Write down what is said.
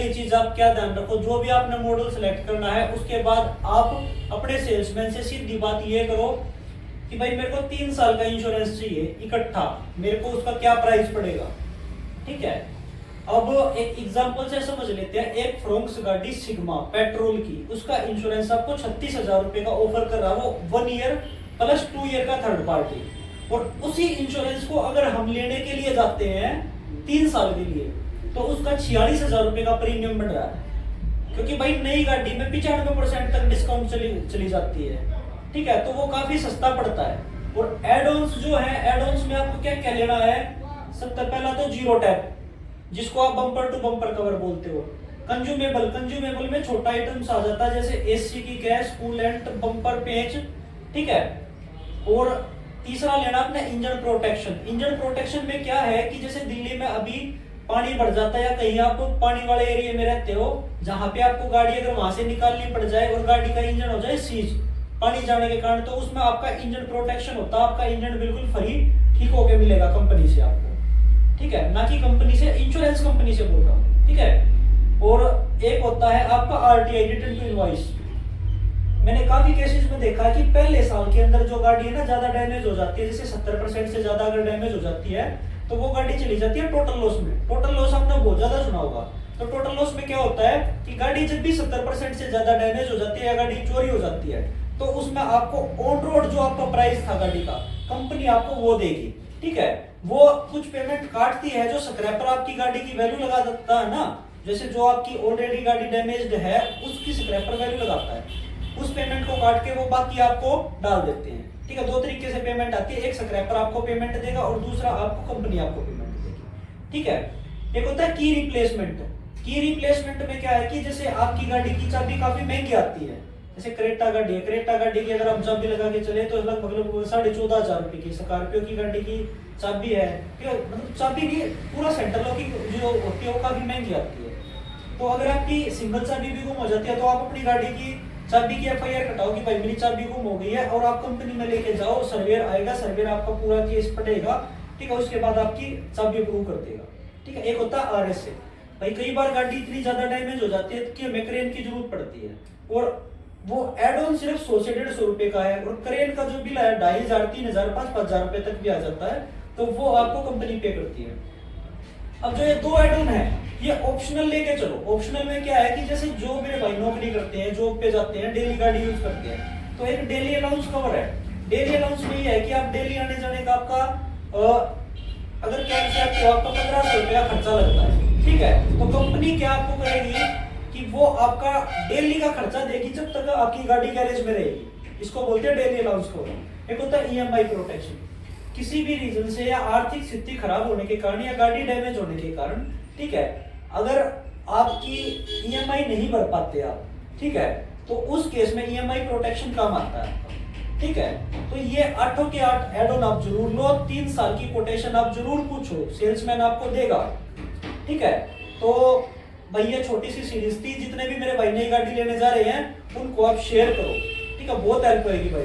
पहली चीज आप क्या ध्यान रखो, जो भी आपने मॉडल सेलेक्ट करना है उसके बाद आप अपने सेल्समैन से सीधी बात ये करो कि भाई मेरे को 3 साल का इंश्योरेंस चाहिए इकट्ठा, मेरे को उसका क्या प्राइस पड़ेगा। ठीक है, अब एक एग्जांपल से समझ लेते हैं। एक फ्रोंक्स गाड़ी सिग्मा पेट्रोल की, उसका इंश्योरेंस आपको 36,000 रुपए का ऑफर कर रहा है, वो 1 ईयर प्लस 2 ईयर का थर्ड पार्टी। और उसी इंश्योरेंस को अगर हम लेने के लिए जाते हैं 3 साल के लिए, तो उसका 46,000 रुपए का प्रीमियम बढ़ रहा है, क्योंकि भाई नई गाड़ी में 95% तक डिस्काउंट चली जाती है। ठीक है, तो वो काफी सस्ता पड़ता है। और एड ऑन्स जो है, एड ऑन्स में आपको क्या क्या लेना है। सबसे पहला तो जीरो टैप, जिसको आप बम्पर टू बम्पर कवर बोलते हो। कंज्यूमेबल में छोटा आइटम्स आ जाता है, जैसे एसी की गैस, कूलेंट, बम्पर पेच। ठीक है, और तीसरा लेना आपने इंजन प्रोटेक्शन। इंजन प्रोटेक्शन में क्या है कि जैसे दिल्ली में अभी पानी बढ़ जाता है या कहीं आप पानी वाले एरिया में रहते हो जहां पे आपको गाड़ी अगर वहां से निकालनी पड़ जाए और गाड़ी का इंजन हो जाए सीज पानी जाने के कारण, तो उसमें आपका इंजन प्रोटेक्शन होता है। आपका इंजन बिल्कुल फ्री ठीक होके मिलेगा कंपनी से आपको। ठीक है, ना कि कंपनी से, इंश्योरेंस कंपनी से बोल रहा हूँ। ठीक है, और एक होता है आपका आरटीआई, रिटर्न टू इनवॉइस। मैंने काफी केसेस में देखा है कि पहले साल के अंदर जो गाड़ी है ना ज्यादा डैमेज हो जाती है, जैसे 70% से ज्यादा अगर डैमेज हो जाती है तो वो गाड़ी चली जाती है टोटल लॉस में। टोटल लॉस आपने बहुत ज्यादा सुना होगा। तो टोटल लॉस में क्या होता है कि गाड़ी जब भी 70% से ज्यादा डैमेज हो जाती है या गाड़ी चोरी हो जाती है, तो उसमें आपको ऑन रोड जो आपका प्राइस था गाड़ी का, कंपनी आपको वो देगी। ठीक है, वो कुछ पेमेंट काटती है, जो स्क्रैपर आपकी गाड़ी की वैल्यू लगा देता है ना, जैसे जो आपकी ऑलरेडी गाड़ी डैमेज्ड है उसकी स्क्रैपर वैल्यू लगाता है, उस पेमेंट को काट के वो बाकी आपको डाल देते हैं। ठीक है, 2 तरीके से पेमेंट आती है, एक स्क्रैपर आपको पेमेंट देगा और दूसरा आपको कंपनी आपको पेमेंट देगी। ठीक है, एक होता है की रिप्लेसमेंट। की रिप्लेसमेंट में क्या है कि जैसे आपकी गाड़ी की चाबी काफी महंगी आती है, जैसे क्रेटा गाड़ी है, क्रेटा गाड़ी की अगर हम चाबी लगा के चले तो लगभग 14,500 रुपए की। स्कॉर्पियो की गाड़ी की चाबी है, मतलब चाबी की पूरा सेंटर लॉक की जो होती है वो काफी महंगी आती है। तो अगर आपकी सिंगल चाबी भी गुम हो जाती है तो आप अपनी गाड़ी की चाबी की एफआईआर कटाओ कि भाई मेरी चाबी गुम हो गई है, और आप कंपनी में लेके जाओ, सर्वेयर आएगा, सर्वेयर आपका पूरा केस पढ़ेगा। ठीक है, उसके बाद आपकी चाबी अप्रूव कर देगा। ठीक है, एक होता है आरएसए। भाई कई बार गाड़ी इतनी ज्यादा डैमेज हो जाती है कि हमें क्रेन की जरूरत पड़ती है, और वो एड ऑन सिर्फ 100 से 150 रुपए का है, और क्रेन का जो बिल है 2,500, 3,000, 5,000 रुपए तक भी आ जाता है, तो वो आपको कंपनी पे करती है। अब जो ये 2 एड ऑन है ये ऑप्शनल लेके चलो। ऑप्शनल में क्या है कि जैसे जो मेरे भाई नौकरी करते हैं, जॉब पे जाते हैं, डेली गाड़ी यूज करते हैं, तो एक डेली अलाउंस कवर है। डेली अलाउंस में ये है कि आप डेली आने जाने का आपका अगर कैब से आपको आपका 1,500 रुपया खर्चा लगता है। ठीक है, तो कंपनी क्या आपको करेगी कि वो आपका डेली का खर्चा देगी जब तक आपकी गाड़ी गैरेज में रहेगी। इसको बोलते हैं डेली अलाउंस कवर। एक होता है ईएमआई प्रोटेक्शन। किसी भी रीजन से या आर्थिक स्थिति खराब होने के कारण या गाड़ी डैमेज होने के कारण, ठीक है, अगर आपकी ईएमआई नहीं भर पाते आप, ठीक है, तो उस केस में ईएमआई प्रोटेक्शन काम आता है। ठीक है, तो ये 8 के 8 एड ऑन आप जरूर लो। 3 साल की कोटेशन आप जरूर पूछो, सेल्समैन आपको देगा। ठीक है, तो भाई ये छोटी सी सीरीज थी, जितने भी मेरे भाई नई गाड़ी लेने जा रहे हैं उनको आप शेयर करो। ठीक है, बहुत हेल्प होगी भाई।